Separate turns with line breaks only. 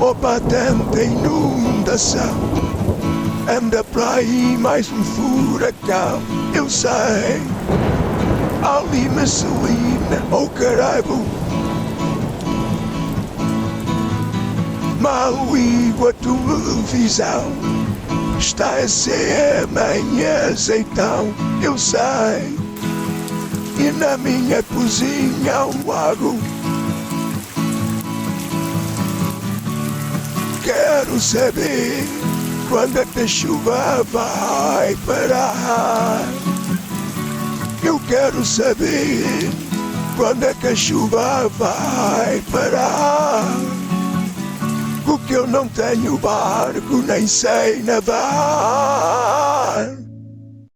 Opa, tanta inundação, anda pra aí mais um furacão. Eu sei, ali na Celina, oh caralho, mal ligo a televisão, está a ser amanhã azeitão. Eu sei, e na minha cozinha há um lago. Quero saber quando é que a chuva vai parar. Eu quero saber quando é que a chuva vai parar. Porque eu não tenho barco, nem sei nadar.